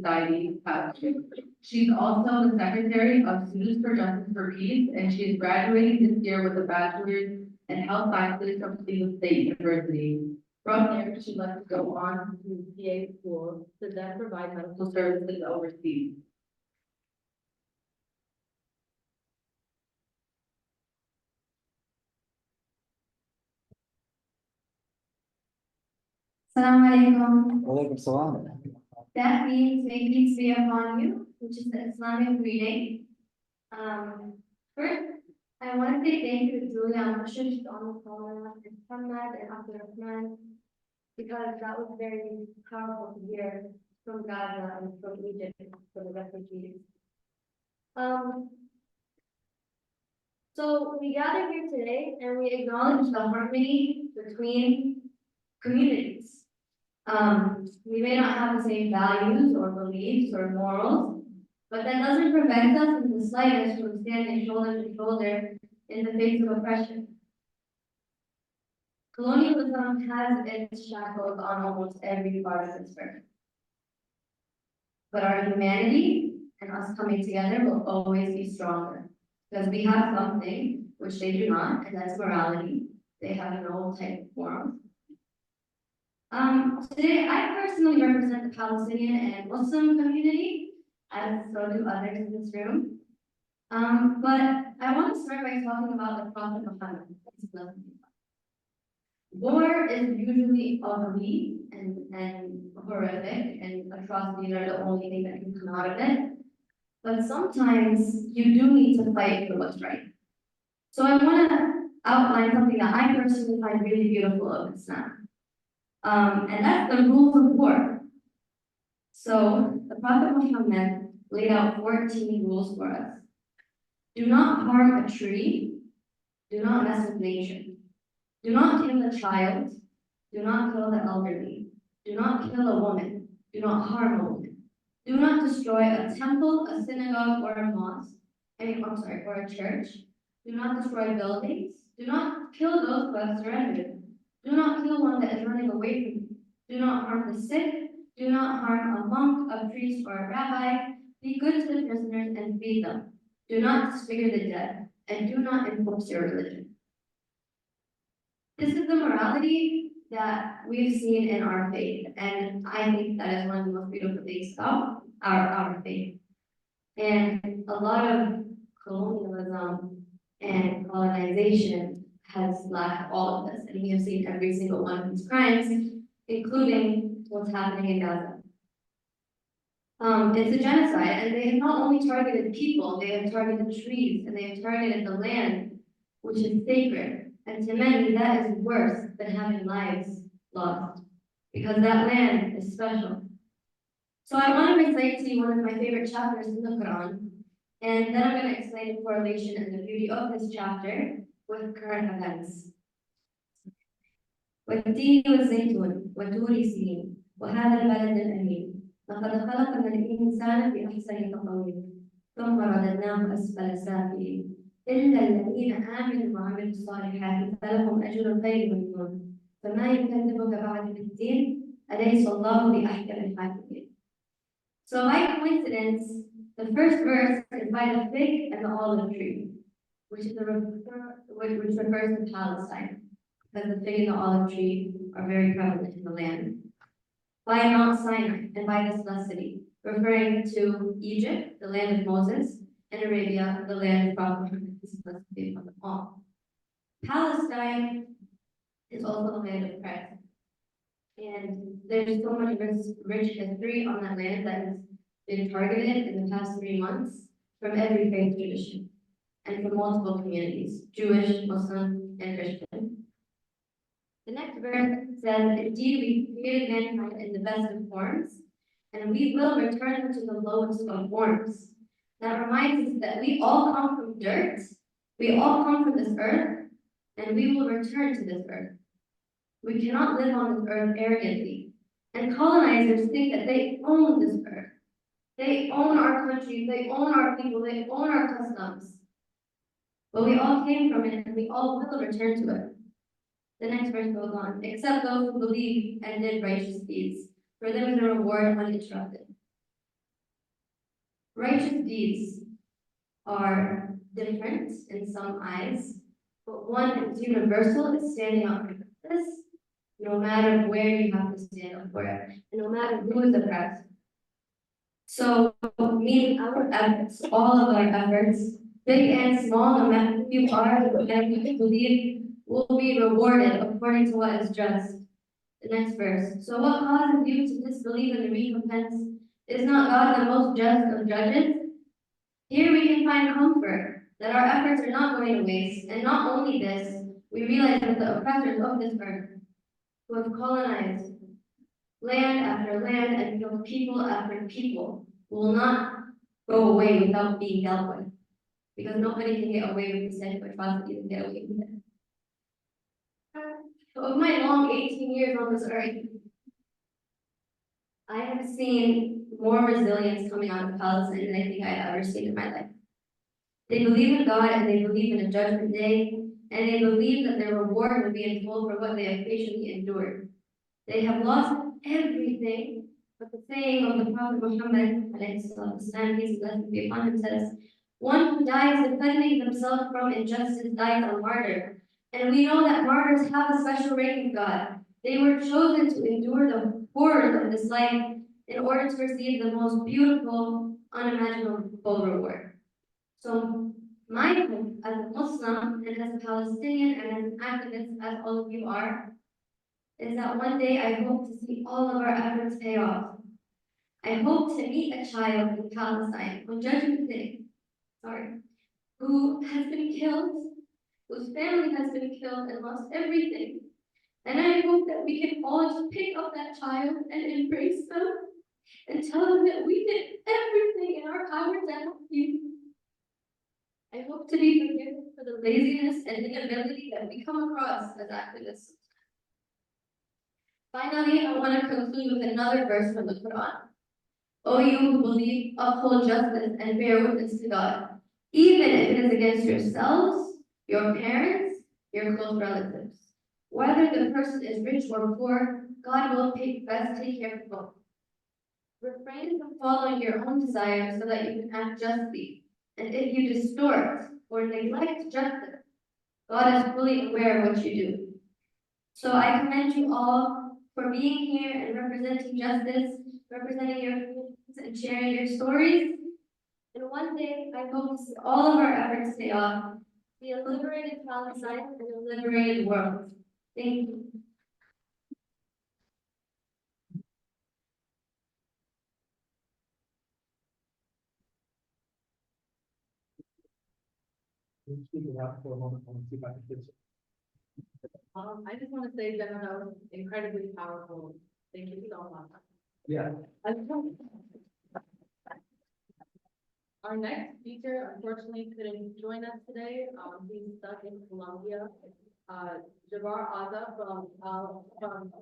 Society House. She's also the secretary of Students for Justice for Peace, and she is graduating this year with a bachelor's in health sciences from Cleveland State University. From there, she left to go on to PA school to then provide medical services overseas. Assalamu alaikum. Walaikum salam. That means may peace be upon you, which is the Islamic reading. First, I want to say thank you to Julia and Mushish on the phone, and Hamdan and Abdurrahman, because that was very powerful to hear from Gaza and from Egypt for the refugees. So we gather here today and we acknowledge the harmony between communities. We may not have the same values or beliefs or morals, but that doesn't prevent us in the slightest from standing shoulder to shoulder in the face of oppression. Colonialism has its shackles on almost every part of this earth. But our humanity and us coming together will always be stronger, because we have something which they do not, and that's morality. They have no type of morals. Today, I personally represent the Palestinian and Muslim community, as so do others in this room. But I want to start by talking about the Prophet Muhammad. War is usually ugly and horrific, and atrocities are the only thing that can come out of it. But sometimes you do need to fight for what's right. So I want to outline something that I personally find really beautiful of Islam. And that's the rules of war. So the Prophet Muhammad laid out 14 rules for us. Do not harm a tree. Do not mess with nature. Do not kill a child. Do not kill the elderly. Do not kill a woman. Do not harm a woman. Do not destroy a temple, a synagogue, or a mosque. Or a church. Do not destroy buildings. Do not kill those who have surrendered. Do not kill one that is running away from you. Do not harm the sick. Do not harm a monk, a priest, or a rabbi. Be good to the prisoners and feed them. Do not disfigure the dead, and do not enforce your religion. This is the morality that we've seen in our faith, and I think that is one of the most beautiful things about our faith. And a lot of colonialism and colonization has lacked all of this, and we have seen every single one of these crimes, including what's happening in Gaza. It's a genocide, and they have not only targeted people, they have targeted trees, and they have targeted the land, which is sacred. And to many, that is worse than having lives lost, because that land is special. So I want to recite to you one of my favorite chapters in the Quran, and then I'm going to explain the correlation and the beauty of this chapter with current events. والتين والزيتون وطور سينين وهذا البلد الأمين لقد خلقنا الإنسان في أحسن تقويم ثم رددناه أسفل سافلين إلا الذين آمنوا وعملوا الصالحات فلهم أجر غير ممنون فما يكذبك بعد بالدين أليس الله بأحكم الحاكمين. So by coincidence, the first verse is by the fig and the olive tree, which refers to Palestine, because the fig and the olive tree are very prevalent in the land. By Mount Sinai and by the Celestity, referring to Egypt, the land of Moses, and Arabia, the land of Prophet Muhammad, peace and blessings be upon them all. Palestine is also the land of Christ. And there's so much rich history on that land that has been targeted in the past 3 months from every faith tradition and from multiple communities, Jewish, Muslim, and Christian. The next verse says, indeed, we created mankind in the best of forms, and we will return them to the lowest of forms. That reminds us that we all come from dirt, we all come from this earth, and we will return to this earth. We cannot live on this earth arrogantly. And colonizers think that they own this earth. They own our country, they own our people, they own our customs. But we all came from it, and we all will return to it. The next verse goes on, except those who believe and did righteous deeds, for them is a reward uninterrupted. Righteous deeds are different in some eyes, but one is universal, is standing up for justice, no matter where you have to stand up for it, and no matter who is oppressed. So, meaning our efforts, all of our efforts, big and small, no matter who you are, and we believe will be rewarded according to what is just. The next verse. So what causes you to disbelieve in the recompense? Is not God the most just of judges? Here we can find comfort that our efforts are not going to waste, and not only this, we realize that the oppressors of this earth, who have colonized land after land and killed people after people, will not go away without being dealt with, because nobody can get away with the same atrocities and get away with it. Of my long 18 years on this earth, I have seen more resilience coming out of Palestine than I think I've ever seen in my life. They believe in God and they believe in a judgment day, and they believe that their reward will be in full for what they have patiently endured. They have lost everything, but the saying of the Prophet Muhammad, peace and blessings be upon him, says, "One who dies defending themselves from injustice dies a martyr." And we know that martyrs have a special rank with God. They were chosen to endure the horrors of this life in order to receive the most beautiful, unimaginable reward. So my hope as a Muslim and as a Palestinian and as an activist, as all of you are, is that one day I hope to see all of our efforts pay off. I hope to meet a child in Palestine on Judgment Day, who has been killed, whose family has been killed and lost everything. And I hope that we can all just pick up that child and embrace them and tell them that we did everything in our power to help you. I hope to be forgiven for the laziness and inability that we come across as activists. Finally, I want to conclude with another verse from the Quran. O you who believe, uphold justice and bear witness to God, even if it is against yourselves, your parents, your close relatives. Whether the person is rich or poor, God will best take care of both. Refrain from following your own desires so that you can act justly. And if you distort or neglect justice, God is fully aware of what you do. So I commend you all for being here and representing justice, representing your communities and sharing your stories. And one day, I hope to see all of our efforts pay off, be a liberated Palestine and a liberated world. Thank you. Speak it out for a moment. I want to see if I can fix it. I just want to say, Jenna, that was incredibly powerful. Thank you so much. Yeah. Our next speaker unfortunately couldn't join us today. He's stuck in Colombia. Jabbar Azza from